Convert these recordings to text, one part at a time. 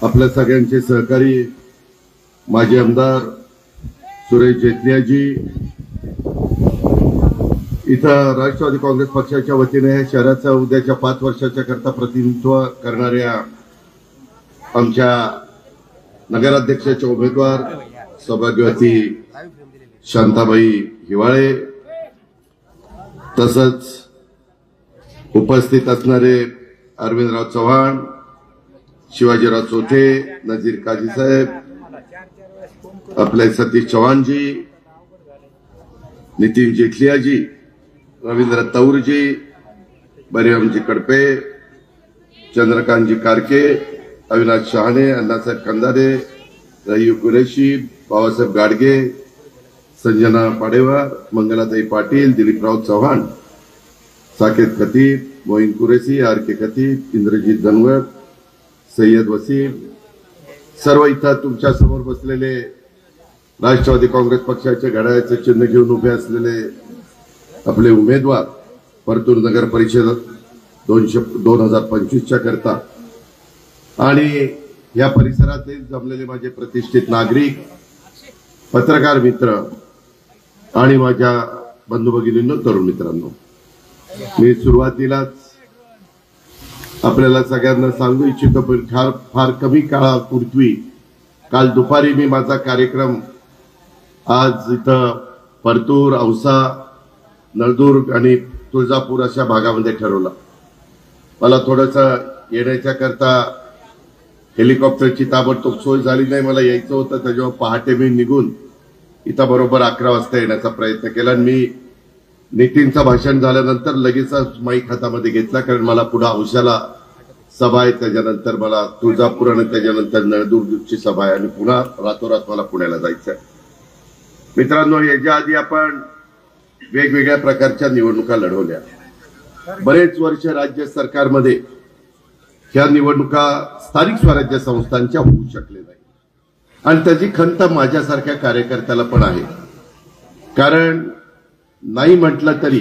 आपल्या सगळ्यांचे सहकारी माजी आमदार सुरेश जेतलियाजी इथं राष्ट्रवादी काँग्रेस पक्षाच्या वतीने हे शहराचा उद्याच्या 5 वर्षाच्या करता प्रतिनिधित्व करणाऱ्या आमच्या नगराध्यक्षाचे उमेदवार सौभाग्यवती शांताबाई हिवाळे तसंच उपस्थित असणारे अरविंदराव चव्हाण, शिवाजीराव चोथे, नजीर काजी साहेब, आपले सतीश चव्हाणजी, नितीन जेतलियाजी, रवींद्र तौरजी, बरिरामजी कडपे, चंद्रकांतजी कारके, अविनाश शहाणे, अण्णासाहेब कंदारे, रयू कुरेशी, बाबासाहेब गाडगे, संजना पाडेवार, मंगलाताई पाटील, दिलीपराव चव्हाण, साकेत खतीब, मोईन कुरेशी, आर के खतीब, इंद्रजीत धनवर, सय्यद वसीम, सर्व इथं तुमच्या समोर बसलेले राष्ट्रवादी काँग्रेस पक्षाच्या घड्याळाचे चिन्ह घेऊन उभे असलेले आपले उमेदवार परतूर नगर परिषद 2025च्या करता आणि या परिसरातील जमलेले माझे प्रतिष्ठित नागरिक, पत्रकार मित्र आणि माझ्या बंधू भगिनींनो, तरुण मित्रांनो, मी सुरुवातीलाच आपल्याला सगळ्यांना सांगू इच्छितो पण फार कमी काळापूर्वी काल दुपारी मी माझा कार्यक्रम आज इथं परतूर, औसा, नळदुर्ग आणि तुळजापूर अशा भागामध्ये ठरवला. मला थोडंसं येण्याच्या करता हेलिकॉप्टरची ताबडतोब सोय झाली नाही. मला यायचं होतं, त्याच्यावर पहाटे मी निघून इथं बरोबर 11 वाजता येण्याचा प्रयत्न केला आणि मी नितीनचं भाषण झाल्यानंतर लगेचच माईक हातामध्ये घेतला, कारण मला पुढे औशाला सभा आहे, त्याच्यानंतर मला तुळजापूर आणि त्याच्यानंतर नळदुर्गची सभा आहे आणि पुन्हा रातोरात मला पुण्याला जायचं आहे. मित्रांनो, याच्या आधी आपण वेगवेगळ्या प्रकारच्या निवडणुका लढवल्या. बरेच वर्ष राज्य सरकारमध्ये ह्या निवडणुका स्थानिक स्वराज्य संस्थांच्या होऊ शकले नाही आणि त्याची खंत माझ्यासारख्या कार्यकर्त्याला पण आहे. कारण नाही म्हटलं तरी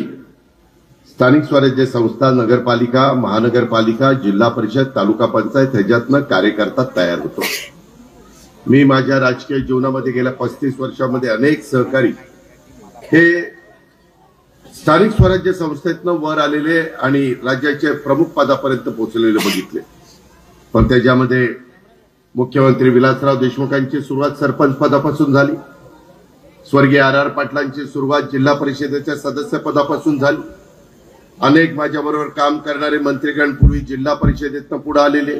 स्थानिक स्वराज्य संस्था, नगरपालिका, महानगरपालिका, जिल्हा परिषद, तालुका पंचायत ह्याच्यातनं कार्यकर्ता तयार होतो. मी माझ्या राजकीय जीवनामध्ये गेल्या 35 वर्षामध्ये अनेक सहकारी हे स्थानिक स्वराज्य संस्थेतनं वर आलेले आणि राज्याच्या प्रमुख पदापर्यंत पोहोचलेले बघितले. पण त्याच्यामध्ये मुख्यमंत्री विलासराव देशमुखांची सुरुवात सरपंच पदापासून झाली. स्वर्गीय आर पाटलांची सुरुवात जिल्हा परिषदेच्या सदस्य पदापासून झाली. अनेक माझ्याबरोबर काम करणारे मंत्रीगण पूर्वी जिल्हा परिषदेतनं पुढे आलेले,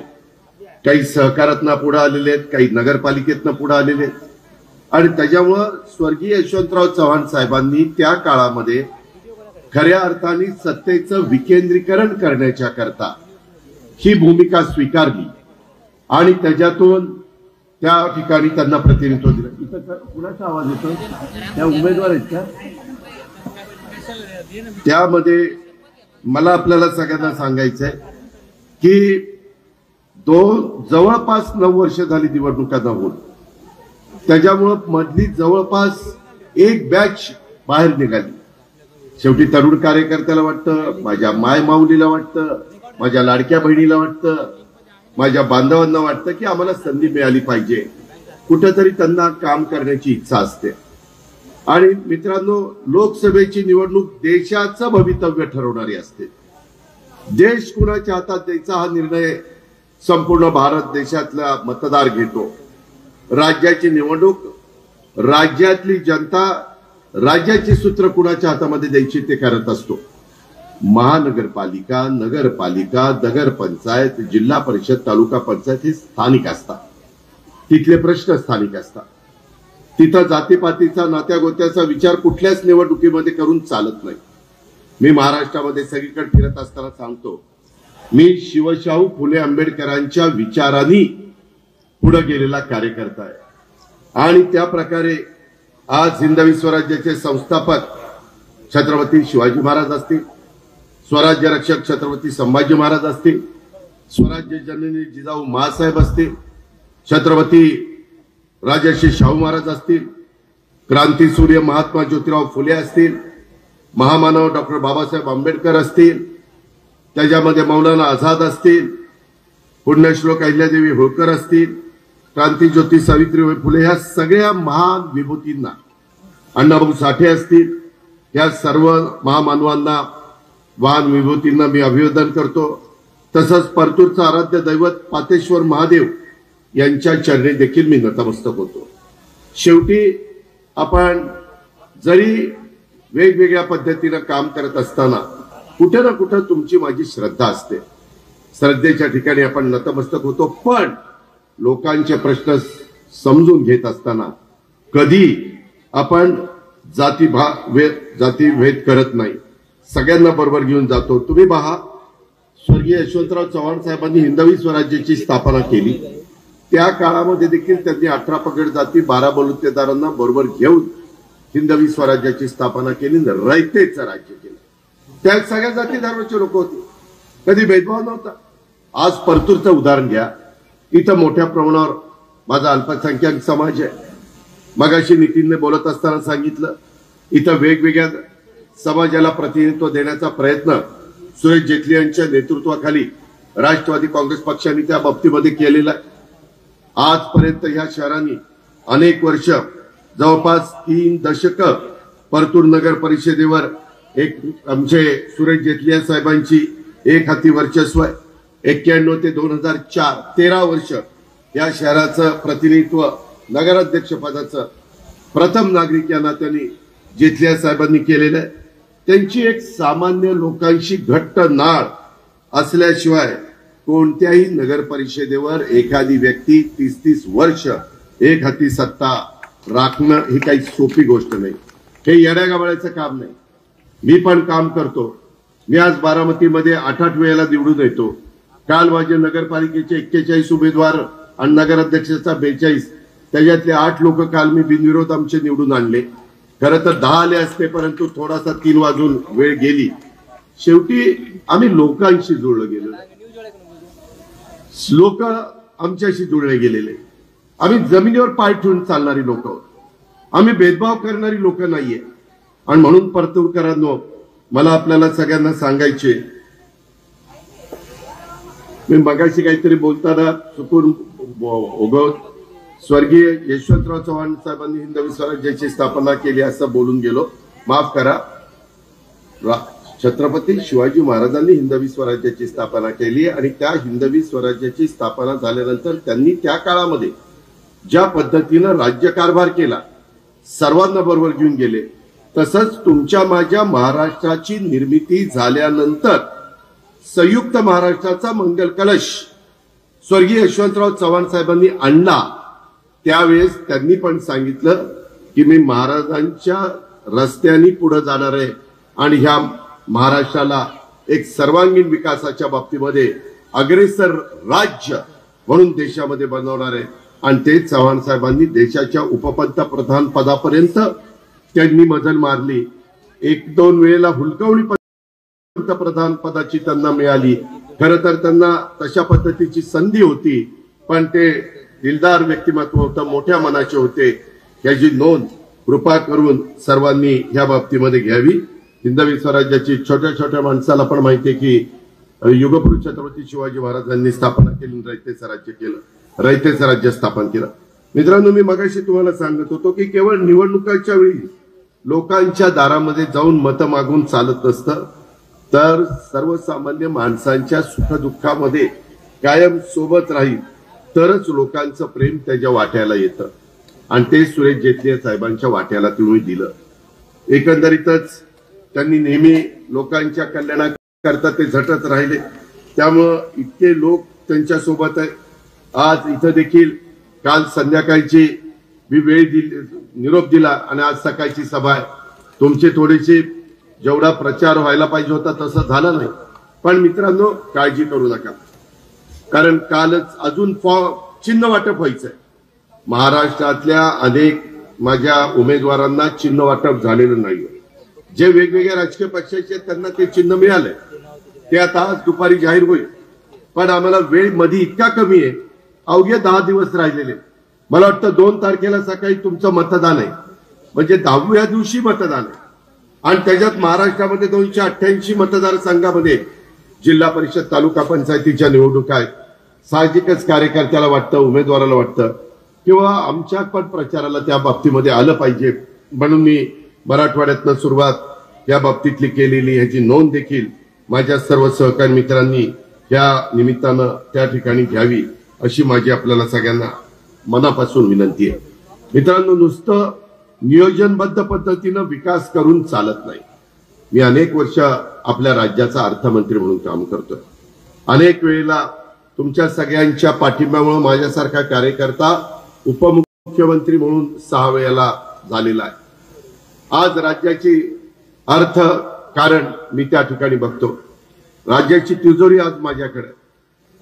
काही सहकारातनं पुढे आलेले आहेत, काही नगरपालिकेतनं पुढे आलेले आहेत. आणि त्याच्यामुळं स्वर्गीय यशवंतराव चव्हाण साहेबांनी त्या काळामध्ये खऱ्या अर्थाने सत्तेचं विकेंद्रीकरण करण्याच्या करता ही भूमिका स्वीकारली आणि त्याच्यातून त्या ठिकाणी त्यांना प्रतिनिधित्व दिलं. इथं कुणाचा आवाज येतो? त्या उमेदवार आहेत का? त्यामध्ये मला आपल्याला सगळ्यांना सांगायचंय की जवळपास 9 वर्ष झाली निवडणुका न होऊन, त्याच्यामुळं मधली जवळपास एक बॅच बाहेर निघाली. शेवटी तरुण कार्यकर्त्याला वाटतं, माझ्या माय माऊलीला वाटतं, माझ्या लाडक्या बहिणीला वाटतं, माझ्या बांधवांना वाटतं की आम्हाला संधी मिळाली पाहिजे, कुठेतरी त्यांना काम करण्याची इच्छा असते. आणि मित्रांनो, लोकसभेची निवडणूक देशाचं भवितव्य ठरवणारी असते. देश कुणाच्या हातात द्यायचा हा निर्णय संपूर्ण भारत देशातला मतदार घेतो. राज्याची निवडणूक राज्यातली जनता राज्याची सूत्र कुणाच्या हातामध्ये द्यायची ते करत असतो. महानगरपालिका, नगरपालिका, नगरपंचायत, जिल्हा परिषद, तालुका पंचायत हे स्थानिक असतात. तिथले प्रश्न स्थानिक असतात. तिथं जातीपातीचा, नात्यागोत्याचा विचार कुठल्याच निवडणुकीमध्ये करून चालत नाही. मी महाराष्ट्रामध्ये सगळीकडे फिरत असताना सांगतो, मी शिवशाहू फुले आंबेडकरांच्या विचारांनी पुढे गेलेला कार्यकर्ता आहे आणि त्या प्रकारे आज हिंदवी स्वराज्याचे संस्थापक छत्रपती शिवाजी महाराज असतील, स्वराज्य रक्षक छत्रपती संभाजी महाराज असतील, स्वराज्य जननी जिजाऊ माँसाहेब असतील, छत्रपती राजर्षी शाहू महाराज असतील, क्रांतीसूर्य महात्मा ज्योतिराव फुले असतील, महामानव डॉक्टर बाबासाहेब आंबेडकर असतील, त्याच्यामध्ये मौलाना आझाद असतील, पुण्यश्लोक अहिल्यादेवी होळकर असतील, क्रांतीज्योती सावित्रीबाई फुले, ह्या सगळ्या महान विभूतींना, अण्णाभाऊ साठे असतील, या सर्व महामानवांना, महान विभूतींना मी अभिवादन करतो। तसंच परतूरचं आराध्य दैवत पातेश्वर महादेव यांच्या चरणी देखील मी नतमस्तक होतो। शेवटी आपण जरी वेगवेगळ्या पद्धतीने काम करत असताना कुठे ना कुठे तुमची माझी श्रद्धा असते, श्रद्धेच्या ठिकाणी आपण नतमस्तक होतो, पण लोकांचे प्रश्न समजून घेत असताना कधी आपण जातीभेद करत नाही, सगळ्यांना बरोबर घेऊन जातो। तुम्ही पहा, स्वर्गीय यशवंतराव चव्हाण साहेबांनी हिंदवी स्वराज्याची स्थापना केली, त्या काळामध्ये देखील त्यांनी 18 पगड जाती 12 बलुतेदारांना बरोबर घेऊन हिंदवी स्वराज्याची स्थापना केली, रयतेचं राज्य केलं। त्या सगळ्या जाती धर्माचे लोक होते, कधी भेदभाव नव्हता। आज परतूरचं उदाहरण घ्या, इथं मोठ्या प्रमाणावर माझा अल्पसंख्याक समाज आहे। मगाशी नितीनने बोलत असताना सांगितलं, इथं वेगवेगळ्या समाजाला प्रतिनिधित्व देण्याचा प्रयत्न सुरेश जेटली यांच्या नेतृत्वाखाली राष्ट्रवादी काँग्रेस पक्षाने त्या बाबतीमध्ये केलेला आहे। आजपर्यंत ह्या शहरांनी अनेक वर्ष, जवळपास 3 दशक परतूर नगर परिषदेवर एक आमचे सुरेश जेटली साहेबांची एक हाती वर्चस्व आहे। 91 ते 2004 13 वर्ष या शहराचं प्रतिनिधित्व नगराध्यक्ष पदाचं प्रथम नागरिक या नात्याने जेटली साहेबांनी केलेलं आहे। त्यांची एक सामान्य लोकांशी घट्ट नाळ असल्याशिवाय कोणत्याही नगर परिषदेवर एखादी व्यक्ती 30-30 वर्ष एक हाती सत्ता राखणं ही काही सोपी गोष्ट नाही, हे येड्यागावळ्याचं काम नाही। मी पण काम करतो, मी आज बारामतीमध्ये 8-8 वेळेला निवडून येतो। काल माझे नगरपालिकेचे 41 उमेदवार आणि नगराध्यक्षाचा 42, त्याच्यातले 8 लोक काल मी बिनविरोध आमचे निवडून आणले। खरं तर 10 आले असते, परंतु थोडासा 3 वाजून वेळ गेली। शेवटी आम्ही लोकांशी जुळलं गेलो, लोक आमच्याशी जुळले गेलेले, आम्ही जमिनीवर पाय ठेवून चालणारी लोक आहोत, आम्ही भेदभाव करणारी लोक नाहीये। आणि म्हणून परतूरकरांनो, मला आपल्याला सगळ्यांना सांगायचे, मी मगाशी काहीतरी बोलताना चुकून स्वर्गीय यशवंतराव चव्हाण साहेबांनी हिंदवी स्वराज्याची स्थापना केली असं बोलून गेलो, माफ करा। छत्रपती शिवाजी महाराजांनी हिंदवी स्वराज्याची स्थापना केली आणि त्या हिंदवी स्वराज्याची स्थापना झाल्यानंतर त्यांनी त्या काळामध्ये ज्या पद्धतीनं राज्यकारभार केला, सर्वांना बरोबर घेऊन गेले। तसंच तुमच्या माझ्या महाराष्ट्राची निर्मिती झाल्यानंतर संयुक्त महाराष्ट्राचा मंगल कलश स्वर्गीय यशवंतराव चव्हाण साहेबांनी आणला, त्यावेळेस त्यांनी पण सांगितलं की मी महाराजांच्या रस्त्याने पुढे जाणार आहे आणि ह्या महाराष्ट्राला एक सर्वांगीण विकासाच्या बाबतीमध्ये अग्रेसर राज्य म्हणून देशामध्ये बनवणार आहे। आणि ते चव्हाण साहेबांनी देशाच्या उपपंतप्रधान पदापर्यंत त्यांनी मजल मारली। 1-2 वेळेला हुलकवणी पंतप्रधान पदाची त्यांना मिळाली, खरं तर त्यांना तशा पद्धतीची संधी होती, पण ते दिलदार व्यक्तिमत्व होतं, मोठ्या मनाचे होते, याची नोंद कृपा करून सर्वांनी ह्या बाबतीमध्ये घ्यावी। हिंदवी स्वराज्याची छोट्या छोट्या माणसाला पण माहिती आहे की युगपुरुष छत्रपती शिवाजी महाराजांनी स्थापना केली, रयतेचं राज्य केलं, रयतेचं राज्य स्थापन केलं। मित्रांनो, मी मगाशी तुम्हाला सांगत होतो की केवळ निवडणुकाच्या वेळी लोकांच्या दारामध्ये जाऊन मतं मागून चालत नसतं, तर सर्वसामान्य माणसांच्या सुखदुःखामध्ये कायम सोबत राहील तरच लोकांचं प्रेम त्याच्या वाट्याला येतं, आणि ते सुरेश जेटली साहेबांच्या वाट्याला तुम्ही दिलं। एकंदरीतच त्यांनी नेहमी लोकांच्या कल्याणाकरता ते झटत राहिले, त्यामुळं इतके लोक त्यांच्या सोबत आहे। आज इथं देखील काल संध्याकाळची मी वेळ दिली, निरोप दिला आणि आज सकाळची सभा आहे। तुमचे थोडेसे जेवढा प्रचार व्हायला पाहिजे होता तसं झालं नाही, पण मित्रांनो काळजी करू नका, कारण कालच अजून चिन्ह वाटप व्हायचंय। महाराष्ट्रातल्या अनेक माझ्या उमेदवारांना चिन्ह वाटप झालेलं नाही, जे वेगवेगळ्या राजकीय पक्षाचे त्यांना ते चिन्ह मिळालंय, ते आता आज दुपारी जाहीर होईल। पण आम्हाला वेळ मध्ये इतका कमी आहे, अवघे 10 दिवस राहिलेले। मला वाटतं 2 तारखेला सकाळी तुमचं मतदान आहे, म्हणजे 10व्या दिवशी मतदान आहे, आणि त्याच्यात महाराष्ट्रामध्ये 288 मतदारसंघामध्ये जिल्हा परिषद तालुका पंचायतीच्या निवडणुका आहेत। साहजिकच कार्यकर्त्याला वाटतं, उमेदवाराला वाटतं किंवा आमच्या पण प्रचाराला त्या बाबतीमध्ये आलं पाहिजे, म्हणून मी मराठवाड्यातनं सुरुवात या बाबतीतली केलेली ह्याची नोंद देखील माझ्या सर्व सहकारी मित्रांनी या निमित्तानं त्या ठिकाणी घ्यावी अशी माझी आपल्याला सगळ्यांना मनापासून विनंती आहे. मित्रांनो, नुसतं नियोजनबद्ध पद्धतीनं विकास करून चालत नाही. मी अनेक वर्ष आपल्या राज्याचा अर्थमंत्री म्हणून काम करतोय. अनेक वेळेला तुमच्या सगळ्यांच्या पाठिंब्यामुळे माझ्यासारखा कार्यकर्ता उपमुख्यमंत्री म्हणून 6 वेळेला झालेला आहे. आज राज्याची अर्थ कारण मी त्या ठिकाणी बघतो. राज्याची तिजोरी आज माझ्याकडे.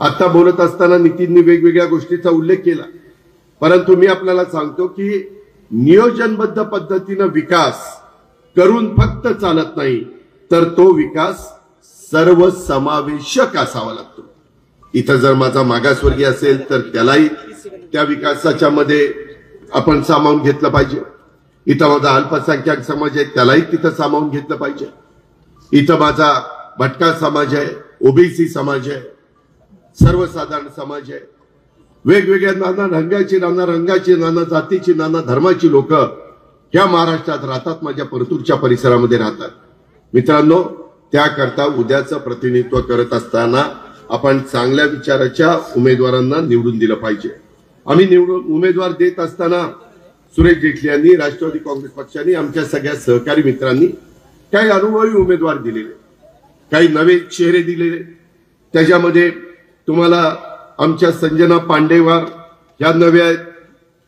आता बोलत असताना नितीनने वेगवेगळ्या गोष्टीचा उल्लेख केला, परंतु मी आपल्याला सांगतो की नियोजनबद्ध पद्धतीनं विकास करून फक्त चालत नाही, तर तो विकास सर्वसमावेशक असावा लागतो. इथं जर माझा मागासवर्गीय असेल तर त्यालाही त्या विकासाच्या मध्ये आपण सामावून घेतलं पाहिजे. इथं माझा अल्पसंख्याक समाज आहे त्यालाही तिथं सामावून घेतलं पाहिजे. इथं माझा भटका समाज आहे, ओबीसी समाज आहे, सर्वसाधारण समाज आहे, वेगवेगळ्या नाना रंगाची, नाना रंगाची, नाना जातीची, नाना धर्माची लोक ह्या महाराष्ट्रात राहतात, माझ्या परतूरच्या परिसरामध्ये राहतात. मित्रांनो, त्याकरता उद्याचं प्रतिनिधित्व करत असताना आपण चांगल्या विचाराच्या उमेदवारांना निवडून दिलं पाहिजे. आम्ही निवडून उमेदवार देत असताना सुरेश जेटली यांनी, राष्ट्रवादी काँग्रेस पक्षाने, आमच्या सगळ्या सहकारी मित्रांनी काही अनुभवी उमेदवार दिलेले, काही नवे चेहरे दिलेले. त्याच्यामध्ये तुम्हाला आमच्या संजना पांडेवार ह्या नव्या आहेत,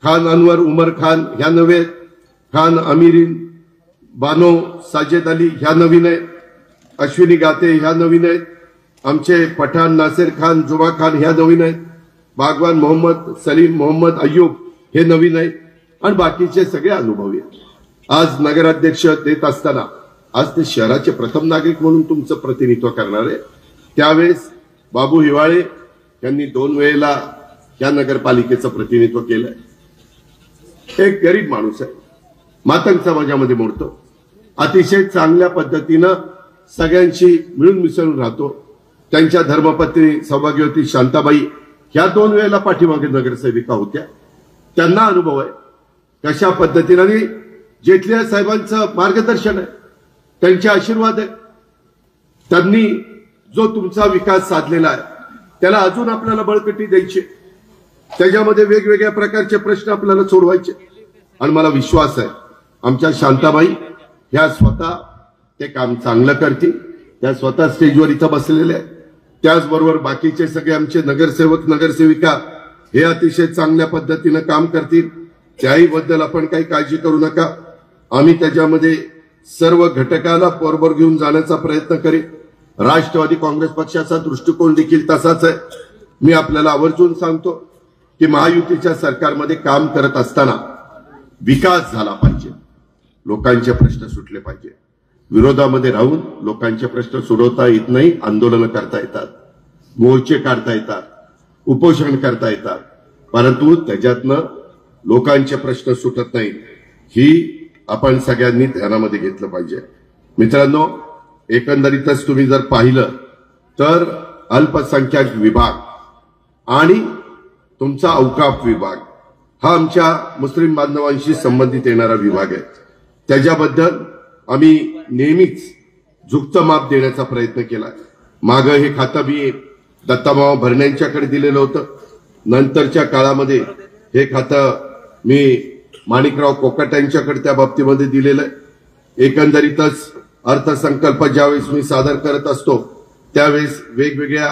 खान अनवर उमर खान ह्या नव्या आहेत, खान अमीरीन बानो साजेद अली ह्या नवीन आहेत, अश्विनी गाते ह्या नवीन आहेत, आमचे पठाण नासिर खान जुमा खान ह्या नवीन आहेत, बागवान मोहम्मद सलीम मोहम्मद अय्यूब हे नवीन आहेत, आणि बाकीचे सगळे अनुभवी आहेत. आज नगराध्यक्ष देत असताना आज ते शहराचे प्रथम नागरिक म्हणून तुमचं प्रतिनिधित्व करणार आहे. त्यावेळेस बाबू हिवाळे यांनी 2 वेळेला या नगरपालिकेचं प्रतिनिधित्व केलंय. एक गरीब माणूस आहे, मातंग समाजामध्ये मोडतो, अतिशय चांगल्या पद्धतीनं सगळ्यांशी मिळून मिसळून राहतो. त्यांच्या धर्मपत्नी सौभाग्यवती शांताबाई ह्या 2 वेळेला पाठीमागे नगरसेविका होत्या. त्यांना अनुभव आहे कशा पद्धतीने, आणि जेटली साहेबांचं मार्गदर्शन आहे, त्यांचे आशीर्वाद आहे. त्यांनी जो तुमचा विकास साधलेला आहे त्याला अजून आपल्याला बळकटी द्यायची, त्याच्यामध्ये वेगवेगळ्या प्रकारचे प्रश्न आपल्याला सोडवायचे. आणि मला विश्वास आहे आमच्या शांताबाई ह्या स्वतः ते काम चांगलं करतील. त्या स्वतः स्टेजवर इथं बसलेल्या आहेत. त्याचबरोबर बाकीचे सगळे आमचे नगरसेवक नगरसेविका हे अतिशय चांगल्या पद्धतीनं काम करतील. त्याही बद्दल आपण काही काळजी करू नका. आम्ही त्याच्यामध्ये सर्व घटकाला बरोबर घेऊन जाण्याचा प्रयत्न करेन. राष्ट्रवादी काँग्रेस पक्षाचा दृष्टिकोन देखील तसाच आहे. मी आपल्याला आवर्जून सांगतो की महायुतीच्या सरकारमध्ये काम करत असताना विकास झाला पाहिजे, लोकांचे प्रश्न सुटले पाहिजे. विरोधामध्ये राहून लोकांचे प्रश्न सोडवता येत नाही. आंदोलन करता येतात, मोर्चे काढता येतात, उपोषण करता येतात, परंतु त्याच्यातनं लोकांचे प्रश्न सुटत नाहीत. ही आपण सगळ्यांनी ध्यानामध्ये घेतलं पाहिजे. मित्रांनो, एकंदरीतच तुम्ही जर पाहिलं तर अल्पसंख्याक विभाग आणि तुमचा औकाफ विभाग हा आमच्या मुस्लिम बांधवांशी संबंधित येणारा विभाग आहे. त्याच्याबद्दल आम्ही नेहमीच झुकतं माप देण्याचा प्रयत्न केला. मागं हे खातं मी दत्तामाव भरण्यांच्याकडे दिलेलं होतं. नंतरच्या काळामध्ये हे खातं मी माणिकराव कोकाटे यांच्याकडे त्या बाबतीमध्ये दिलेलं आहे. एकंदरीतच अर्थसंकल्प ज्यावेळेस मी सादर करत असतो त्यावेळेस वेगवेगळ्या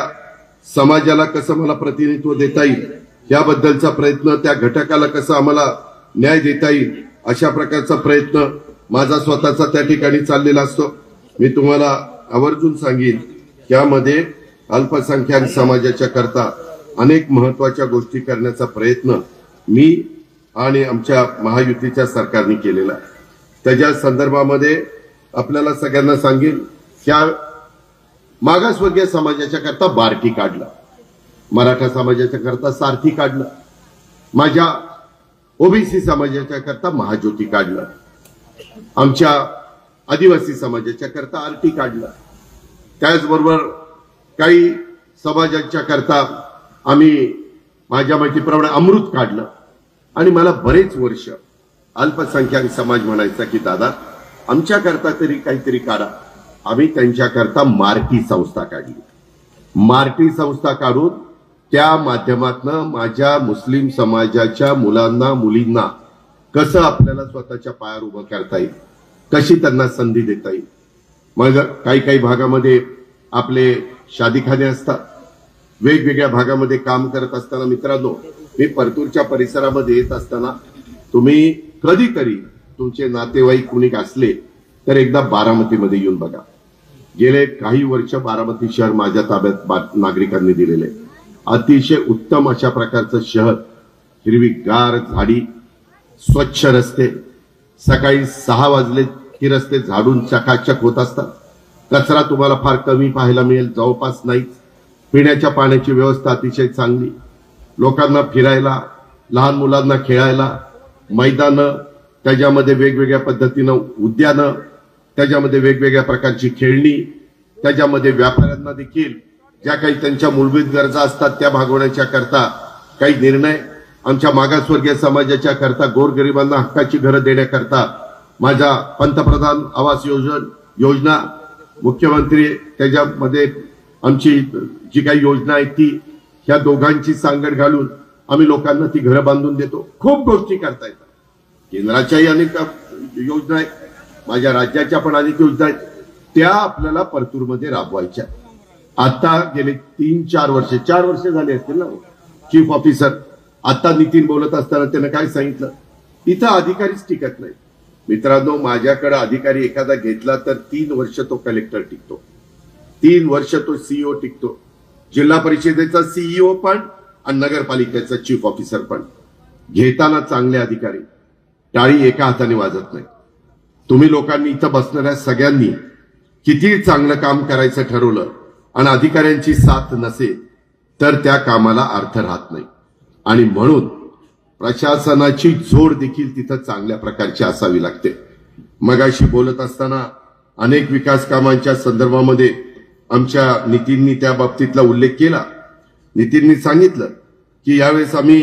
समाजाला कसं मला प्रतिनिधित्व देता येईल याबद्दलचा प्रयत्न, त्या घटकाला कसं आम्हाला न्याय देता येईल अशा प्रकारचा प्रयत्न माझा स्वतःचा त्या ठिकाणी चाललेला असतो. मी तुम्हाला आवर्जून सांगेन त्यामध्ये अल्पसंख्याक समाजाच्या करता अनेक महत्वाच्या गोष्टी करण्याचा प्रयत्न मी आणि आमच्या महायुतीच्या सरकारने केलेला आहे. त्याच्या संदर्भामध्ये आपल्याला सगळ्यांना सांगेन त्या मागासवर्गीय समाजाच्या करता बार्टी काढला, मराठा समाजाच्या करता सारथी काढलं, माझ्या ओबीसी समाजाच्या करता महाज्योती काढलं, आमच्या आदिवासी समाजाच्या करता आरटी काढलं, त्याचबरोबर काही समाजांच्या करता आम्ही माझ्या माहितीप्रमाणे अमृत काढलं आणि मला बरेच वर्ष अल्पसंख्याक समाज म्हणायचा की दादा आमच्याकरता तरी काहीतरी काढा. आम्ही त्यांच्याकरता मार्टी संस्था काढली. मार्टी संस्था काढून त्या माध्यमातून माझ्या मुस्लिम समाजाच्या मुलांना मुलींना कसं आपल्याला स्वतःच्या पायावर उभं करता येईल, कशी त्यांना संधी देता येईल. मग काही काही भागामध्ये आपले शादीखाने असतात, वेगवेगळ्या भागामध्ये काम करत असताना मित्रांनो, मी परतूरच्या परिसरामध्ये येत असताना तुम्ही कधीतरी तुमचे नातेवाईक कुणी असले तर एकदा बारामतीमध्ये येऊन बघा. गेले काही वर्ष बारामती शहर माझ्या ताब्यात नागरिकांनी दिलेले अतिशय उत्तम अशा प्रकारचं शहर. हिरवीगार झाडी, स्वच्छ रस्ते, सकाळी 6 वाजले की रस्ते झाडून चकाचक होत असतात. कचरा तुम्हाला फार कमी पाहायला मिळेल, जवळपास नाही. पिण्याच्या पाण्याची व्यवस्था अतिशय चांगली. लोकांना फिरायला, लहान मुलांना खेळायला मैदानं, त्याच्यामध्ये वेगवेगळ्या पद्धतीनं उद्यानं, त्याच्यामध्ये वेगवेगळ्या प्रकारची खेळणी, त्याच्यामध्ये व्यापाऱ्यांना देखील ज्या काही त्यांच्या मूलभूत गरजा असतात त्या भागवण्याच्या करता काही निर्णय, आमच्या मागासवर्गीय समाजाच्या करता गोरगरिबांना हक्काची घरं देण्याकरता माझा पंतप्रधान आवास योजना, मुख्यमंत्री त्याच्यामध्ये आमची जी काही योजना आहे ती, ह्या दोघांची सांगड घालून आम्ही लोकांना ती घरं बांधून देतो. खूप गोष्टी करता येतात. केंद्राच्याही अनेक योजना आहेत, माझ्या राज्याच्या पण अनेक योजना आहेत, त्या आपल्याला परतूरमध्ये राबवायच्या. आता गेले 3-4 वर्ष, 4 वर्ष झाले असतील ना चीफ ऑफिसर. आता नितीन बोलत असताना त्यानं काय सांगितलं, इथं अधिकारीच टिकत नाही. मित्रांनो, माझ्याकडे अधिकारी एखादा घेतला तर 3 वर्ष तो कलेक्टर टिकतो, 3 वर्ष तो सीईओ टिकतो, जिल्हा परिषदेचा सीईओ पण आणि नगरपालिकेचा चीफ ऑफिसर पण. घेताना चांगले अधिकारी, टाळी एका हाताने वाजत नाही. तुम्ही लोकांनी इथं बसणाऱ्या सगळ्यांनी किती चांगलं काम करायचं ठरवलं आणि अधिकाऱ्यांची साथ नसेल तर त्या कामाला अर्थ राहत नाही. आणि म्हणून प्रशासनाची जोड देखील तिथं चांगल्या प्रकारची असावी लागते. मगाशी बोलत असताना अनेक विकास कामांच्या संदर्भामध्ये आमच्या नितीननी त्या बाबतीतला उल्लेख केला. नितीननी सांगितलं की यावेळेस आम्ही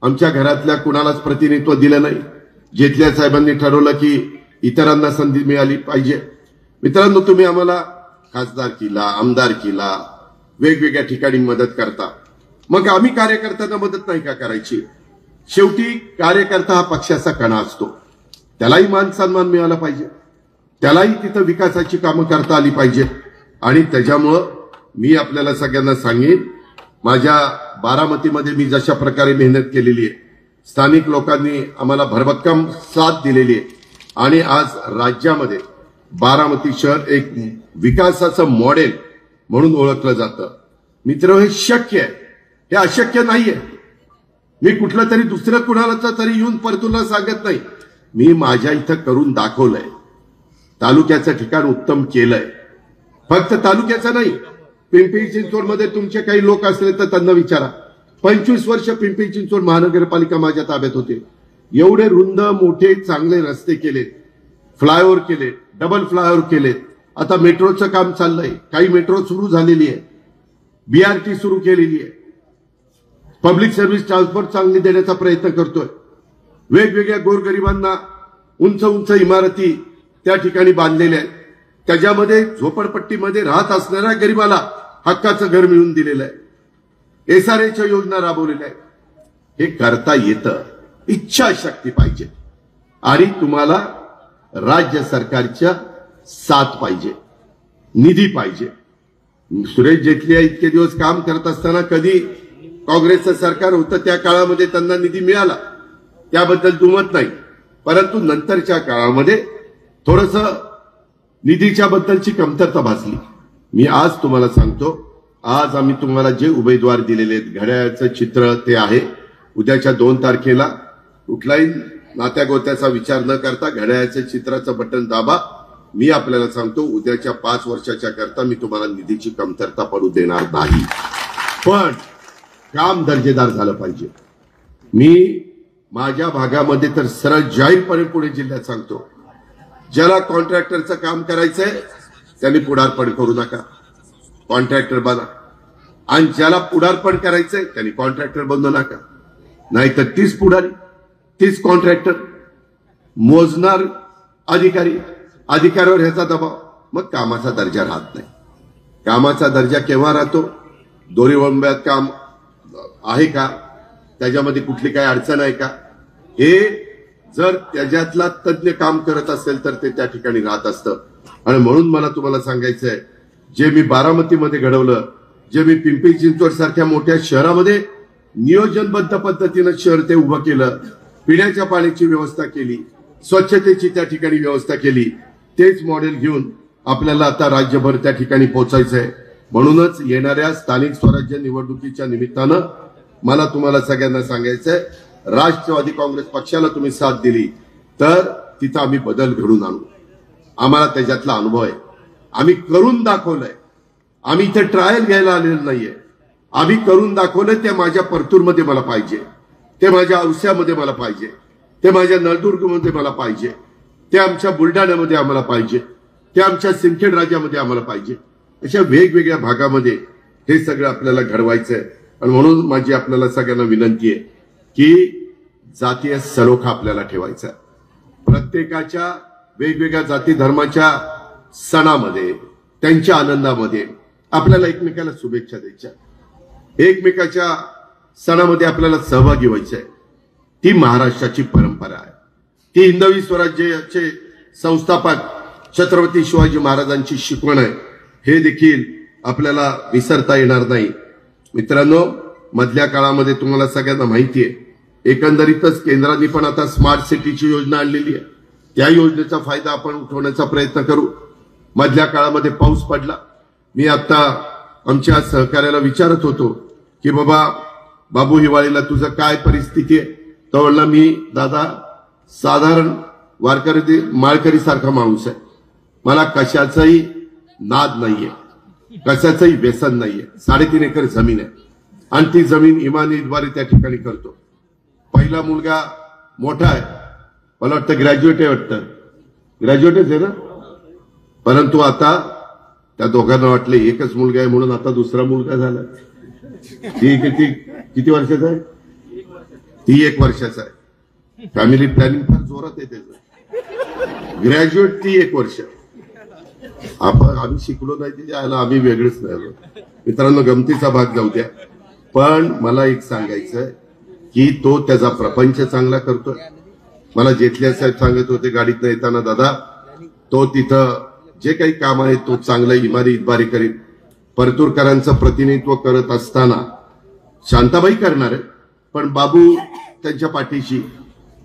आमच्या घरातल्या कुणालाच प्रतिनिधित्व दिलं नाही. जेतल्या साहेबांनी ठरवलं की इतरांना संधी मिळाली पाहिजे. मित्रांनो, तुम्ही आम्हाला खासदारकीला, आमदारकीला, वेगवेगळ्या ठिकाणी मदत करता, मग आम्ही कार्यकर्त्यांना मदत नाही का करायची? शेवटी कार्यकर्ता हा पक्षाचा कणा असतो, त्यालाही मान सन्मान मिळाला पाहिजे, त्यालाही तिथं विकासाची कामं करता आली पाहिजे. आणि त्याच्यामुळं मी आपल्याला सगळ्यांना सांगेन, माझ्या बारामतीमध्ये मी जशा प्रकारे मेहनत केलेली आहे, स्थानिक लोकांनी आम्हाला भरभक्कम साथ दिलेली आहे आणि आज राज्यामध्ये बारामती शहर एक विकासाचं मॉडेल म्हणून ओळखलं जातं. मित्र, हे शक्य आहे, हे अशक्य नाहीये. मी कुठलं तरी दुसरं कुणाला तरी येऊन परतूरला सांगत नाही, मी माझ्या इथं करून दाखवलंय. तालुक्याचं ठिकाण उत्तम केलंय. फक्त तालुक्याचं नाही, पिंपरी चिंचवडमध्ये तुमचे काही लोक असले तर त्यांना विचारा. 25 वर्ष पिंपरी चिंचवड महानगरपालिका माझ्या ताब्यात होते. एवढे रुंद मोठे चांगले रस्ते केलेत, फ्लायओव्हर केले, डबल फ्लायओव्हर केलेत. आता मेट्रोचं काम चाललंय, काही मेट्रो सुरू झालेली आहे, बीआरटी सुरू केलेली आहे, पब्लिक सर्व्हिस ट्रान्सपोर्ट चांगली देण्याचा प्रयत्न करतोय. वेगवेगळ्या गोरगरिबांना उंच उंच इमारती त्या ठिकाणी बांधलेल्या आहेत, त्याच्यामध्ये झोपडपट्टीमध्ये राहत असणाऱ्या गरिबाला हक्काचं घर मिळवून दिलेलं आहे. एसआरएच्या योजना राबवलेल्या आहेत. हे करता येतं, इच्छाशक्ती पाहिजे आणि तुम्हाला राज्य सरकारच्या साथ पाहिजे, निधी पाहिजे. सुरेश जेटली इतके दिवस काम करत असताना कधी काँग्रेसचं सरकार होतं त्या काळामध्ये त्यांना निधी मिळाला, त्याबद्दल दुमत नाही. परंतु नंतरच्या काळामध्ये थोडंसं निधीच्या बद्दलची कमतरता भासली. मी आज तुम्हाला सांगतो, आज आम्ही तुम्हाला जे उमेदवार दिलेले आहेत, घड्याळाचं चित्र ते आहे. उद्याच्या 2 तारखेला कुठलाही नात्यागोत्याचा विचार न करता घड्याळाच्या चित्राचं बटन दाबा. मी आपल्याला सांगतो, उद्याच्या 5 वर्षाच्या करता मी तुम्हाला निधीची कमतरता पडू देणार नाही, पण काम दर्जेदार झालं पाहिजे. मी माझ्या भागामध्ये तर सरळ जाहीरपणे पुणे जिल्ह्यात सांगतो, ज्याला कॉन्ट्रॅक्टरचं काम करायचंय त्यांनी पुढारपण करू नका. कॉन्ट्रॅक्टर बना, आणि ज्याला पुढारपण करायचंय त्यांनी कॉन्ट्रॅक्टर बनू नका, नाहीतर 30 पुढारी 30 कॉन्ट्रॅक्टर, मोजणार अधिकारी, अधिकाऱ्यावर ह्याचा दबाव, मग कामाचा दर्जा राहत नाही. कामाचा दर्जा केव्हा राहतो? दोरीवंब्यात काम आहे का, त्याच्यामध्ये कुठली काही अडचण आहे का, हे जर त्याच्यातला तज्ञ काम करत असेल तर ते त्या ठिकाणी राहत असतं. आणि म्हणून मला तुम्हाला सांगायचंय, जे मी बारामतीमध्ये घडवलं, जे मी पिंपरी चिंचवड सारख्या मोठ्या शहरामध्ये नियोजनबद्ध पद्धतीनं शहर ते उभं केलं, पिण्याच्या पाण्याची व्यवस्था केली, स्वच्छतेची त्या ठिकाणी व्यवस्था केली, तेच मॉडेल घेऊन आपल्याला आता राज्यभर त्या ठिकाणी पोहोचायचंय. म्हणूनच येणाऱ्या स्थानिक स्वराज्य निवडणुकीच्या निमित्तानं मला तुम्हाला सगळ्यांना सांगायचंय, राष्ट्रवादी काँग्रेस पक्षाला तुम्ही साथ दिली तर तिथं आम्ही बदल घडून आणू. आम्हाला त्याच्यातला अनुभव आहे, आम्ही करून दाखवलंय. आम्ही इथे ट्रायल घ्यायला आलेलं नाहीये, आम्ही करून दाखवलंय. ते माझ्या परतूरमध्ये मला पाहिजे, ते माझ्या औस्यामध्ये मला पाहिजे, ते माझ्या नळदुर्गमध्ये मला पाहिजे, ते आमच्या बुलढाण्यामध्ये आम्हाला पाहिजे, ते आमच्या सिंदखेड राज्यामध्ये आम्हाला पाहिजे. अशा वेगवेगळ्या भागामध्ये हे सगळं आपल्याला घडवायचंय. आणि म्हणून माझी आपल्याला सगळ्यांना विनंती आहे की जातीय सलोखा आपल्याला ठेवायचा. प्रत्येकाच्या वेगवेगळ्या जाती धर्माच्या सणामध्ये, त्यांच्या आनंदामध्ये आपल्याला एकमेकाला शुभेच्छा द्यायच्या, एकमेकाच्या सणामध्ये आपल्याला सहभागी व्हायचंय. ती महाराष्ट्राची परंपरा आहे. ती हिंदवी स्वराज्याचे संस्थापक छत्रपती शिवाजी महाराजांची शिकवण आहे. हे देखील आपल्याला विसरता येणार नाही. मित्रांनो, मधल्या काळामध्ये तुम्हाला सगळ्यांना माहिती आहे, एकंदरीतच केंद्राने पण आता स्मार्ट सिटीची योजना आणलेली आहे. त्या योजनेचा फायदा आपण उठवण्याचा प्रयत्न करू. मधल्या काळामध्ये पाऊस पडला. मी आता आमच्या सहकार्याला विचारत होतो की बाबू हिवाळीला तुझं काय परिस्थिती आहे? तो म्हणला, मी दादा साधारण वारकरी माळकरी सारखा माणूस आहे, मला कशाचाही नाद नाहीये, कशाचंही व्यसन नाहीये. 3.5 एकर जमीन आहे आणि ती जमीन इमानीद्वारे त्या ठिकाणी करतो. पहिला मुलगा मोठा आहे, मला वाटतं ग्रॅज्युएट आहे, वाटतं ग्रॅज्युएटच आहे ना, परंतु आता त्या दोघांना वाटले एकच मुलगा आहे म्हणून आता दुसरा मुलगा झाला. ती किती वर्षाचा आहे? ती 1 वर्षाचा आहे. फॅमिली प्लॅनिंग फार जोरात आहे त्याचं. ग्रॅज्युएट ती 1 वर्ष. आम्ही शिकलो नाही ते यायला, आम्ही वेगळेच नाही. मित्रांनो, गमतीचा भाग जाऊ द्या, पण मला एक सांगायचं की तो त्याचा प्रपंच चांगला करतोय. मला जेठल्या साहेब सांगत होते गाडीतनं येताना, दादा तो तिथं जे काही काम आहे तो चांगलं इमारी इतबारी करीत. परतूरकरांचं प्रतिनिधित्व करत असताना शांताबाई करणार आहे, पण बाबू त्यांच्या पाठीशी.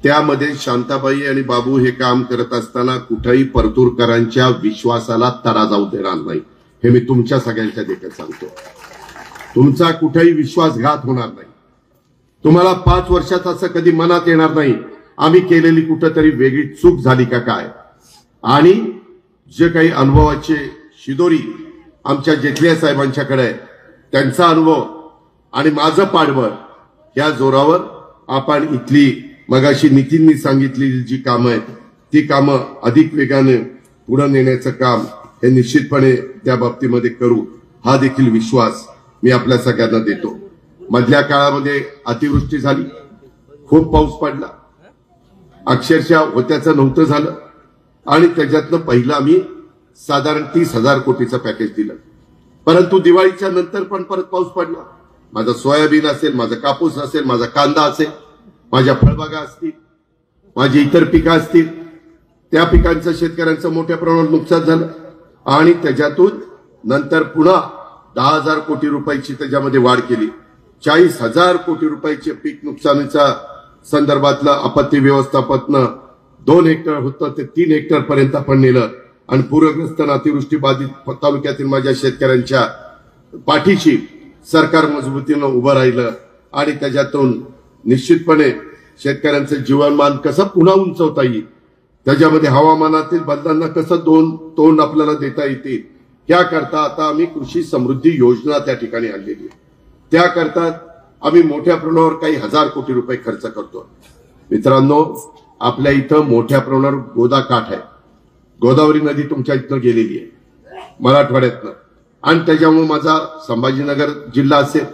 त्यामध्ये शांताबाई आणि बाबू हे काम करत असताना कुठेही परतूरकरांच्या विश्वासाला तडा जाऊ देणार नाही. हे मी तुमच्या सगळ्यांच्या देखत सांगतो. तुमचा कुठेही विश्वासघात होणार नाही. तुम्हाला 5 वर्षात असं कधी मनात येणार नाही आम्ही केलेली कुठेतरी वेगळी चूक झाली का काय. आणि जे काही अनुभवाचे शिदोरी आमच्या जेठल्या साहेबांच्याकडे आहे, त्यांचा अनुभव आणि माझं पाठबळ या जोरावर आपण इथली मगाशी नितीननी सांगितलेली जी कामं आहेत ती कामं अधिक वेगाने पुढे नेण्याचं काम हे निश्चितपणे त्या बाबतीमध्ये करू. हा देखील विश्वास मी आपल्या सगळ्यांना देतो. मधल्या काळामध्ये अतिवृष्टी झाली, खूप पाऊस पडला, अक्षरशः होत्याचं नव्हतं झालं आणि त्याच्यातनं पहिलं आम्ही साधारण 30,000 कोटीचं पॅकेज दिलं. परंतु दिवाळीच्या नंतर पण परत पाऊस पडला. माझं सोयाबीन असेल, माझा कापूस असेल, माझा कांदा असेल, माझ्या फळबागा असतील, माझी इतर पिकं असतील, त्या पिकांचं शेतकऱ्यांचं मोठ्या प्रमाणात नुकसान झालं. आणि त्याच्यातून नंतर पुन्हा 10,000 कोटी रुपयाची त्याच्यामध्ये वाढ केली. 40,000 कोटी रुपयाचे पीक नुकसानीच्या संदर्भातलं आपत्ती व्यवस्थापन 2 हेक्टर होतं ते 3 हेक्टर पर्यंत आपण नेलं. आणि पूरग्रस्त अतिवृष्टी बाधित तालुक्यातील माझ्या शेतकऱ्यांच्या पाठीशी सरकार मजबूतीनं उभं राहिलं. आणि त्याच्यातून निश्चितपणे शेतकऱ्यांचं जीवनमान कसं पुन्हा उंचवता येईल, त्याच्यामध्ये हवामानातील बदलांना कसं तोंड आपल्याला देता येतील, त्याकरता आता आम्ही कृषी समृद्धी योजना त्या ठिकाणी आणलेली आहे. त्याकरता आम्ही मोठ्या प्रमाणावर काही 1000 कोटी रुपये खर्च करतो. मित्रांनो, आपल्या इथं मोठ्या प्रमाणावर गोदाकाठ आहे. गोदावरी नदी तुमच्या इथनं गेलेली आहे मराठवाड्यातनं. आणि त्याच्यामुळे माझा संभाजीनगर जिल्हा असेल,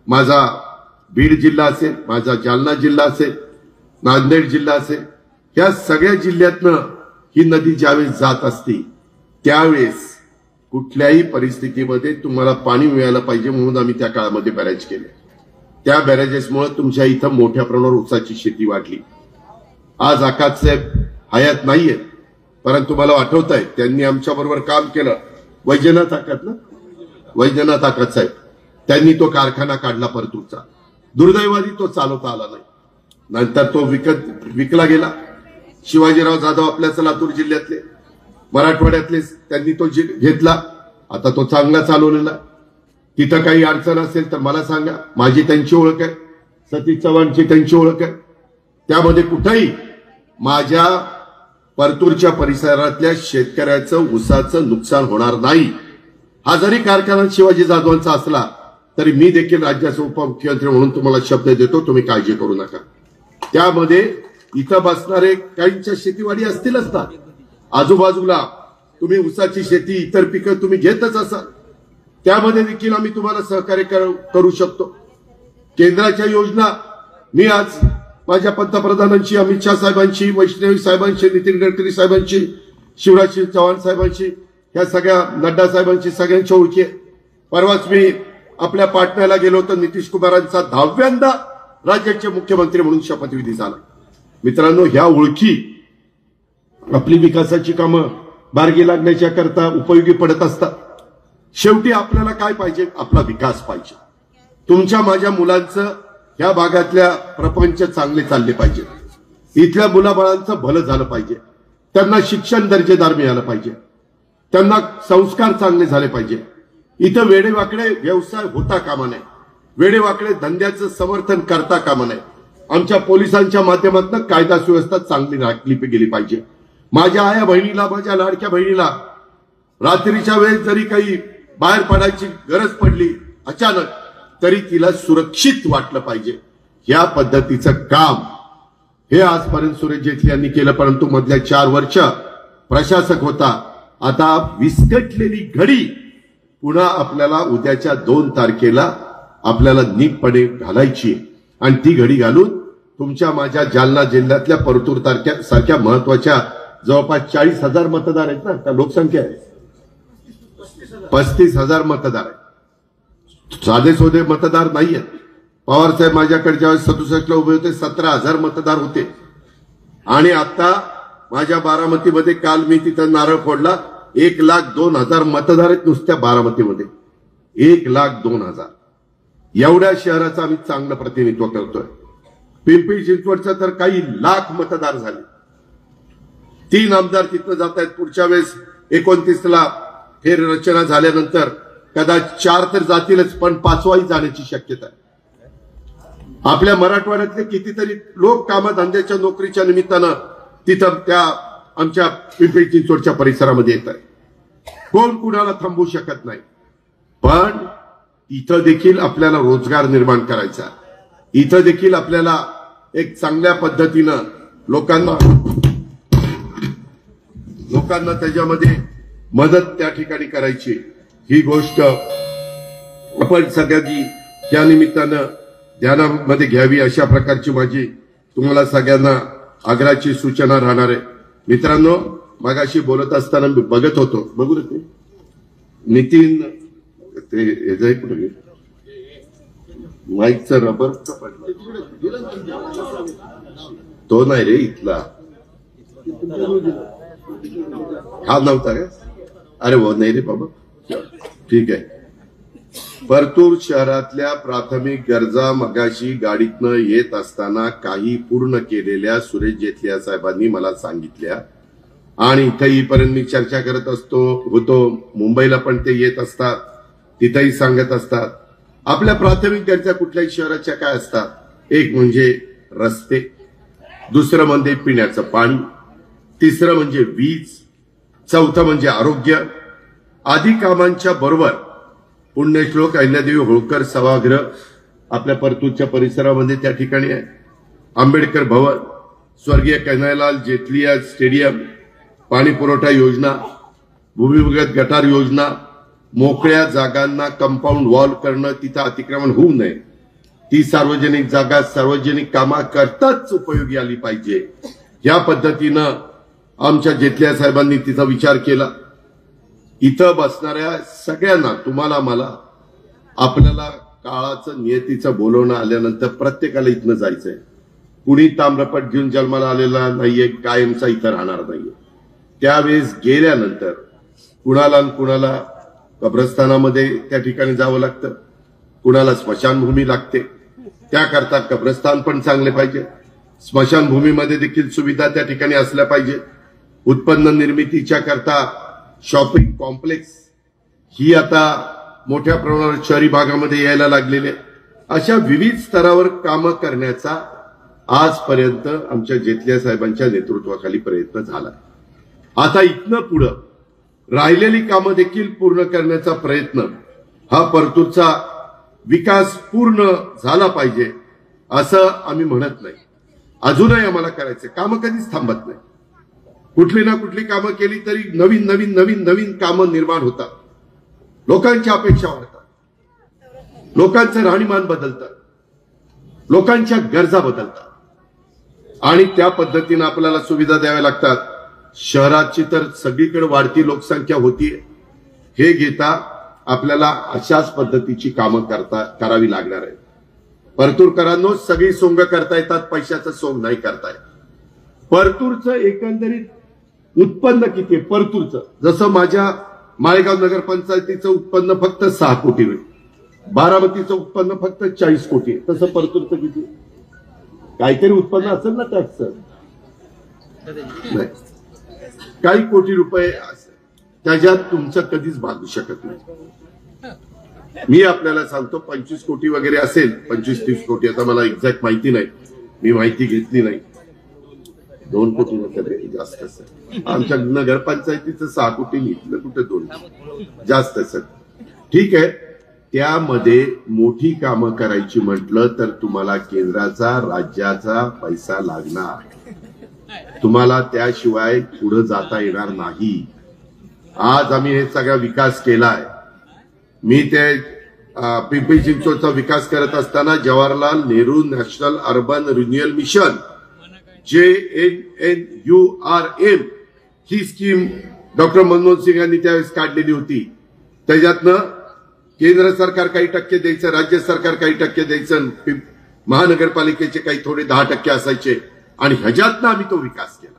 माझा बीड जिल्हा असेल, माझा जालना जिल्हा असेल, नांदेड जिल्हा असेल, या सगळ्या जिल्ह्यातनं ही नदी ज्यावेळेस जात असती त्यावेळेस कुठल्याही परिस्थितीमध्ये तुम्हाला पाणी मिळालं पाहिजे म्हणून आम्ही त्या काळामध्ये बॅरेज केले. त्या बॅरेजेसमुळे तुमच्या इथं मोठ्या प्रमाणावर ऊसाची शेती वाढली. आज आकाश साहेब हयात नाहीये, परंतु मला आठवत आहे त्यांनी आमच्या बरोबर काम केलं. वैजनाथ आकाश साहेब त्यांनी तो कारखाना काढला परतूरचा. दुर्दैवाने तो चालवता आला नाही. नंतर तो विकला गेला. शिवाजीराव जाधव आपल्याच लातूर जिल्ह्यातले, मराठवाड्यातले, त्यांनी तो घेतला. आता तो चांगला चालवलेला. तिथं काही अडचण असेल तर मला सांगा, माझी त्यांची ओळख आहे, सतीश चव्हाणची त्यांची ओळख आहे. त्यामध्ये कुठेही माझ्या परतूरच्या परिसरातल्या शेतकऱ्याचं ऊसाचं नुकसान होणार नाही. हा जरी कारखाना शिवाजी जाधवांचा असला तरी मी देखील राज्याचे उपमुख्यमंत्री म्हणून तुम्हाला शब्द देतो, तुम्ही काळजी करू नका. त्यामध्ये इथं बसणारे काहींच्या शेतीवाडी असतीलच ना, आजूबाजूला तुम्ही ऊसाची शेती, इतर पिकं तुम्ही घेतच असाल, त्यामध्ये देखील आम्ही तुम्हाला सहकार्य करू शकतो. केंद्राच्या योजना मी आज माझ्या पंतप्रधानांची, अमित शाह साहेबांची, वैष्णवी साहेबांची, नितीन गडकरी साहेबांची, शिवराज सिंह चौहान साहेबांची, या सगळ्या नड्डा साहेबांची सगळ्यांच्या ओळखी आहे. परवाच मी आपल्या पाटण्याला गेलो तर नितीश कुमारांचा 10व्यांदा राज्याचे मुख्यमंत्री म्हणून शपथविधी झाला. मित्रांनो, ह्या ओळखी आपली विकासाची कामं मार्गी लागण्याच्या करता उपयोगी पडत असतात. शेवटी आपल्याला काय पाहिजे? आपला विकास पाहिजे. तुमच्या माझ्या मुलांचं या भागातल्या प्रपंच चांगले चालले पाहिजे. इथल्या मुलाबाळांचं भलं झालं पाहिजे. त्यांना शिक्षण दर्जेदार मिळालं पाहिजे. त्यांना संस्कार चांगले झाले पाहिजे. इथं वेडेवाकडे व्यवसाय होता कामा नये. वेडेवाकडे धंद्याचं समर्थन करता कामा नये. आमच्या पोलिसांच्या माध्यमातून कायदा सुव्यवस्था चांगली राखली गेली पाहिजे. माझ्या आया बहिणीला, माझ्या लाडक्या बहिणीला रात्रीच्या वेळेस जरी काही बाहेर पडायची गरज पडली अचानक, तरी तिला सुरक्षित वाटलं पाहिजे. या पद्धतीचं काम हे आजपर्यंत सुरेश जेटली यांनी केलं. परंतु मधल्या 4 वर्ष प्रशासक होता. आता विस्कटलेली घडी पुन्हा आपल्याला उद्याच्या 2 तारखेला आपल्याला नीटपणे घालायची आणि ती घडी घालून तुमच्या माझ्या जालना जिल्ह्यातल्या परतूर सारख्या महत्वाच्या जवळपास 40,000 मतदार आहेत ना, त्या लोकसंख्या आहे 35,000 मतदार आहेत. साधे सोधे मतदार नाही आहेत. पवार साहेब माझ्याकडे ज्यावेळेस 67 ला उभे होते 17,000 मतदार होते. आणि आता माझ्या बारामतीमध्ये काल मी तिथं नारळ फोडला, 1,02,000 मतदार आहेत नुसत्या बारामतीमध्ये. 1,02,000 एवढ्या शहराचं आम्ही चांगलं प्रतिनिधित्व करतोय. पिंपरी चिंचवडचं तर काही लाख मतदार झाले. 3 आमदार तिथं जात आहेत. पुढच्या वेळेस 29ला फेररचना झाल्यानंतर कदाचित 4 तर जातीलच, पण 5वाही जाण्याची शक्यता आहे. आपल्या मराठवाड्यातले कितीतरी लोक कामधंद्याच्या नोकरीच्या निमित्तानं तिथं त्या आमच्या पिंपरी चिंचवडच्या परिसरामध्ये येत आहे. कोण कुणाला थांबवू शकत नाही. पण इथं देखील आपल्याला रोजगार निर्माण करायचा. इथं देखील आपल्याला एक चांगल्या पद्धतीनं लोकांना त्याच्यामध्ये मदत त्या ठिकाणी करायची. ही गोष्ट आपण सगळ्यांनी त्या निमित्तानं ध्यानामध्ये घ्यावी, अशा प्रकारची माझी तुम्हाला सगळ्यांना आग्रहाची सूचना राहणार आहे. मित्रांनो, मगाशी बोलत असताना मी बघत होतो, बघू ना ते नितीन ते कुठे माईकचं रबर तो नाही रे इथला, हा नव्हता का? अरे हो, नाही रे बाबा, ठीक आहे. परतूर शहरातल्या प्राथमिक गरजा मगाशी गाडीतनं येत असताना काही पूर्ण केलेल्या सुरेश जेटली साहेबांनी मला सांगितल्या. आणि इथं येईपर्यंत मी चर्चा करत होतो. मुंबईला पण ते येत असतात, तिथंही सांगत असतात. आपल्या प्राथमिक गरजा कुठल्याही शहराच्या काय असतात? एक म्हणजे रस्ते, दुसरं म्हणजे पिण्याचं पाणी, तिसरं म्हणजे वीज, चौथं म्हणजे आरोग्य. आदी कामांच्या बरोबर पुण्यश्लोक अहिल्यादेवी होळकर सभागृह आपल्या परतूरच्या परिसरामध्ये त्या ठिकाणी आहे. आंबेडकर भवन, स्वर्गीय कन्हैयालाल जेटली स्टेडियम, पाणी पुरवठा योजना, भूमिगत गटार योजना, मोकळ्या जागांना कंपाऊंड वॉल करणं, तिथं अतिक्रमण होऊ नये, ती सार्वजनिक जागा सार्वजनिक कामाकरताच उपयोगी आली पाहिजे, या पद्धतीनं आमच्या जेतल्या साहेबांनी तिचा विचार केला. इथं बसणाऱ्या सगळ्यांना, तुम्हाला मला, आपल्याला काळाचं नियतीचं बोलवणं आल्यानंतर प्रत्येकाला इथनं जायचंय. कुणी ताम्रपट घेऊन जन्माला आलेला नाहीये, कायमचा इथं राहणार नाहीये. त्यावेळेस गेल्यानंतर कुणाला कब्रस्तानामध्ये त्या ठिकाणी जावं लागतं, कुणाला स्मशानभूमी लागते. त्याकरता कब्रस्तान पण चांगले पाहिजे, स्मशानभूमीमध्ये देखील सुविधा त्या ठिकाणी असल्या पाहिजे. उत्पन्न निर्मितीच्या करता शॉपिंग कॉम्प्लेक्स ही आता मोठ्या प्रमाणावर शहरी भागामध्ये यायला लागलेले. अशा विविध स्तरावर कामं करण्याचा आजपर्यंत आमच्या जेतल्या साहेबांच्या नेतृत्वाखाली प्रयत्न झाला. आता इथनं पुढं राहिलेली कामं देखील पूर्ण करण्याचा प्रयत्न, हा परतूरचा विकास पूर्ण झाला पाहिजे असं आम्ही म्हणत नाही. अजूनही आम्हाला करायचं, कामं कधीच थांबत नाही. कुठली ना कुठली कामं केली तरी नवीन नवीन नवीन नवीन कामं निर्माण होतात. लोकांच्या अपेक्षा वाढतात, लोकांचं राहणीमान बदलतं, लोकांच्या गरजा बदलतात आणि त्या पद्धतीने आपल्याला सुविधा द्याव्या लागतात. शहराची तर सगळीकडे वाढती लोकसंख्या होतीये, हे घेता आपल्याला अशाच पद्धतीची कामं करावी लागणार आहे. परतूरकरांनो, सगळी सोंग करता येतात, पैशाचं सोंग नाही करता येत. परतूरचं एकंदरीत उत्पन्न किती आहे परतूरचं, जसं माझ्या माळेगाव नगरपंचायतीचं उत्पन्न फक्त 6 कोटी आहे, बारामतीचं उत्पन्न फक्त 40 कोटी आहे, तसं परतूरचं किती? काहीतरी उत्पन्न असेल ना टॅक्सचं, नाही काही कोटी रुपये असेल, त्याच्यात तुमचं कधीच भागू शकत नाही. मी आपल्याला सांगतो 25 कोटी वगैरे असेल, 25-30 कोटी, आता मला एक्झॅक्ट माहिती नाही, मी माहिती घेतली नाही. 2 कोटी वगैरे जास्त असेल. आमच्या नगरपंचायतीचं 6 कोटी, इथलं कुठे 2, जास्त असेल. ठीक आहे, त्यामध्ये मोठी कामं करायची म्हटलं तर तुम्हाला केंद्राचा राज्याचा पैसा लागणार, तुम्हाला त्याशिवाय पुढे जाता येणार नाही. आज आम्ही हे सगळा विकास केलाय. मी ते पिंपरी चिंचवडचा विकास करत असताना Jawaharlal Nehru national urban renewal mission JNNURM ही स्कीम डॉक्टर मनमोहन सिंग यांनी त्यावेळेस काढलेली होती. त्याच्यातनं केंद्र सरकार काही टक्के द्यायचं, राज्य सरकार काही टक्के द्यायचं, महानगरपालिकेचे काही थोडे 10% असायचे आणि ह्याच्यातनं आम्ही तो विकास केला.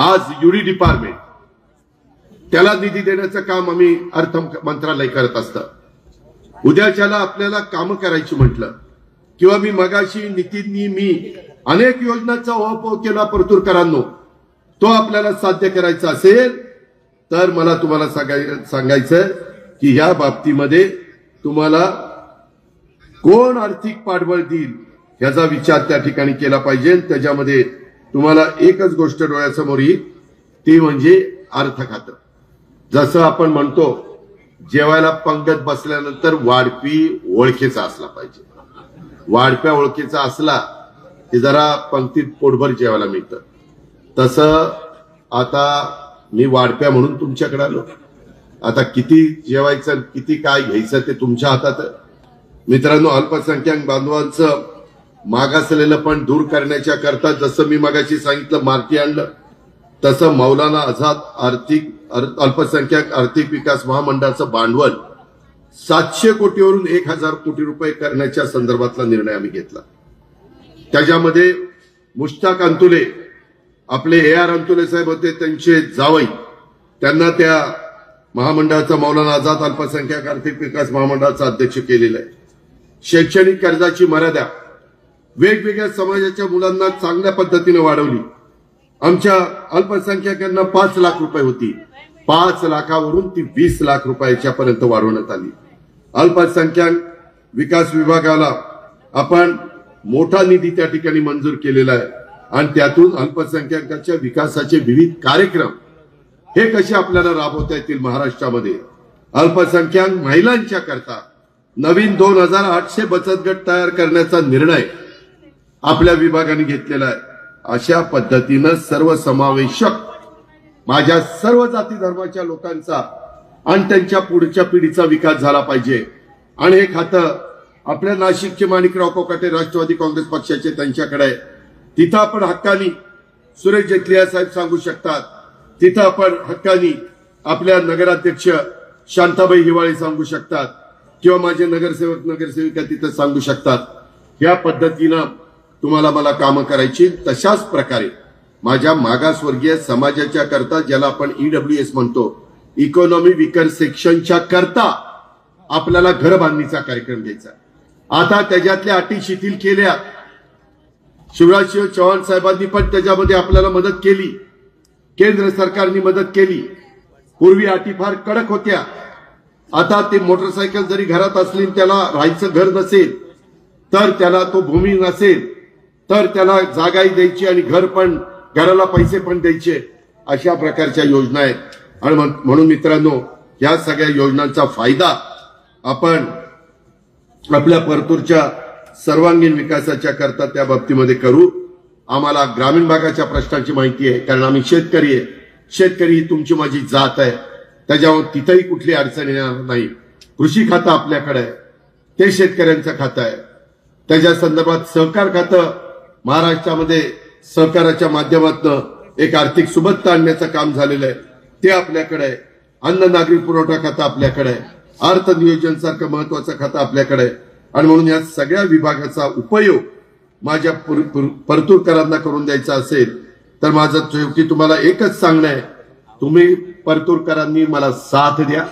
आज युडी डिपार्टमेंट त्याला निधी देण्याचं काम आम्ही अर्थ मंत्रालय करत असतं. उद्याच्याला आपल्याला कामं करायची म्हटलं, किंवा मी मगाशी नितीननी मी अनेक योजनांचा उहापोह केला परतूरकरांनो, तो आपल्याला साध्य करायचा असेल तर मला तुम्हाला सांगायचं की या बाबतीमध्ये तुम्हाला कोण आर्थिक पाठबळ देईल याचा विचार त्या ठिकाणी केला पाहिजे. त्याच्यामध्ये तुम्हाला एकच गोष्ट डोळ्यासमोर येईल, ती म्हणजे अर्थ खातं. जसं आपण म्हणतो जेवायला पंगत बसल्यानंतर वाढपी ओळखीचा असला पाहिजे. वाढप्या ओळखीचा असला की जरा पंक्तीत पोटभर जेवायला मिळतं. तसं आता मी वाढप्या म्हणून तुमच्याकडे आलो. आता किती जेवायचं किती काय घ्यायचं ते तुमच्या हातात. मित्रांनो, अल्पसंख्याक बांधवांचं मागासलेलं पण दूर करण्याच्या करता जसं मी मगाशी सांगितलं मार्टी आणलं, तसं मौलाना आझाद अल्पसंख्याक आर्थिक विकास महामंडळाचं भांडवल 700 कोटीवरून 1000 कोटी रुपये करण्याच्या संदर्भातला निर्णय आम्ही घेतला. त्याच्यामध्ये मुश्ताक अंतुले, आपले AR अंतुले साहेब होते, त्यांचे जावई, त्यांना त्या महामंडळाचा मौलाना आझाद अल्पसंख्याक आर्थिक विकास महामंडळाचा अध्यक्ष केलेला आहे. शैक्षणिक कर्जाची मर्यादा वेगवेगळ्या समाजाच्या मुलांना चांगल्या पद्धतीने वाढवली. आमच्या अल्पसंख्याकांना 5 लाख रुपये होती, 5 लाखावरून ती 20 लाख रुपयाच्या पर्यंत वाढवण्यात आली. अल्पसंख्याक विकास विभागाला आपण मोठा निधी त्या ठिकाणी मंजूर केलेला आहे आणि त्यातून अल्पसंख्याकांच्या विकासाचे विविध कार्यक्रम हे कसे आपल्याला राबवता येतील महाराष्ट्रामध्ये. अल्पसंख्याक महिलांच्या करता नवीन 2800 बचत गट तयार करण्याचा निर्णय आपल्या विभागाने घेतलेला आहे. अशा पद्धतीनं सर्वसमावेशक माझ्या सर्व जाती धर्माच्या लोकांचा आणि त्यांच्या पुढच्या पिढीचा विकास झाला पाहिजे। आणि हे खातं आपल्या नाशिकचे माणिकराव कोकाटे राष्ट्रवादी काँग्रेस पक्षाचे त्यांच्याकडे आहे। तिथं आपण हक्कानी सुरेश जेटलिया साहेब सांगू शकतात, तिथं आपण हक्कानी आपल्या नगराध्यक्ष शांताबाई हिवाळे सांगू शकतात, किंवा माझे नगरसेवक नगरसेविका तिथं सांगू शकतात। या पद्धतीनं तुम्हाला मला कामं करायची। तशाच प्रकारे माझ्या मागासवर्गीय समाजाच्या करता, ज्याला आपण EWS म्हणतो, इकॉनॉमी विकर सेक्शनच्या करता आपल्याला घर बांधणीचा कार्यक्रम घ्यायचा। आता त्याच्यातल्या अटी शिथिल केल्या, शिवराजसिंह चौहान साहेबांनी पण त्याच्यामध्ये आपल्याला मदत केली, केंद्र सरकारने मदत केली। पूर्वी अटी फार कडक होत्या। आता ते मोटरसायकल जरी घरात असली, त्याला राहायचं घर नसेल तर त्याला तो भूमी नसेल तर त्याला जागाही द्यायची आणि घराला पैसे पण द्यायचे, अशा प्रकारच्या योजना आहेत। आणि म्हणून मित्रांनो, या सगळ्या योजनांचा फायदा आपण आपल्या परतूरच्या सर्वांगीण विकासाच्या करता त्या बाबतीमध्ये करू। आम्हाला ग्रामीण भागाच्या प्रश्नांची माहिती आहे, कारण आम्ही शेतकरी आहे। शेतकरी ही तुमची माझी जात आहे, त्याच्यावर तिथेही कुठली अडचण येणार नाही। कृषी खातं आपल्याकडे आहे, ते शेतकऱ्यांचं खातं आहे। त्याच्या संदर्भात सहकार खातं महाराष्ट्रामध्ये सहकाराच्या माध्यमातून एक आर्थिक सुबत्ता आणण्याचं काम झालेलं आहे, ते आपल्याकडे आहे। अन्न नागरी पुरवठा खातं आपल्याकडे आहे, अर्थ नियोजन सारखं महत्वाचं खातं आपल्याकडे आहे। आणि म्हणून या सगळ्या विभागाचा उपयोग माझ्या परतूरकरांना करून द्यायचा असेल तर माझं शेवटी तुम्हाला एकच सांगणं आहे, तुम्ही परतूरकरांनी मला साथ द्या।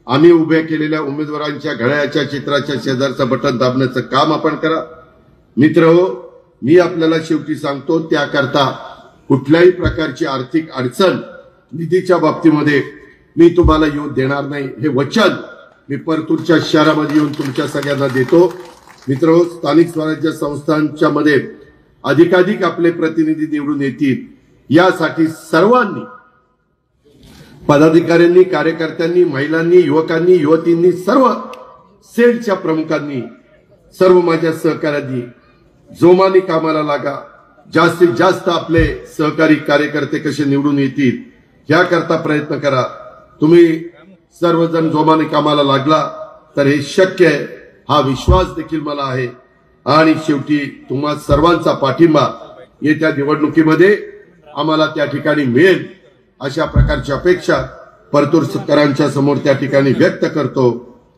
आम्ही उभ्या केलेल्या उमेदवारांच्या घड्याळाच्या चित्राच्या शेजारचं बटन दाबण्याचं काम आपण करा। मित्रहो, मी आपल्याला शेवटी सांगतो, त्याकरता कुठल्याही प्रकारची आर्थिक अडचण निधीच्या बाबतीमध्ये मी तुम्हाला येऊ देणार नाही, हे वचन मी परतूरच्या शहरामध्ये येऊन तुमच्या सगळ्यांना देतो। मित्रहो, स्थानिक स्वराज्य संस्थांच्या मध्ये अधिकाधिक आपले प्रतिनिधी निवडून येतील, यासाठी सर्वांनी, पदाधिकाऱ्यांनी, कार्यकर्त्यांनी, महिलांनी, युवकांनी, युवतींनी, सर्व सेलच्या प्रमुखांनी, सर्व माझ्या सहकाऱ्यांनी जोमाने कामाला लागा। जास्तीत जास्त आपले सहकारी कार्यकर्ते कसे निवडून येतील याकरता प्रयत्न करा। तुम्ही सर्वजण जोमाने कामाला लागला तर हे शक्य आहे, हा विश्वास देखील मला आहे। आणि शेवटी तुम्हा सर्वांचा पाठिंबा येत्या निवडणुकीमध्ये आम्हाला त्या ठिकाणी मिळेल, अशा प्रकारची अपेक्षा परतूरकरांच्या समोर त्या ठिकाणी व्यक्त करतो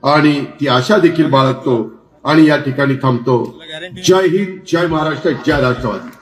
आणि ती आशा देखील बाळगतो आणि या ठिकाणी थांबतो। जय हिंद, जय महाराष्ट्र, जय राष्ट्रवादी।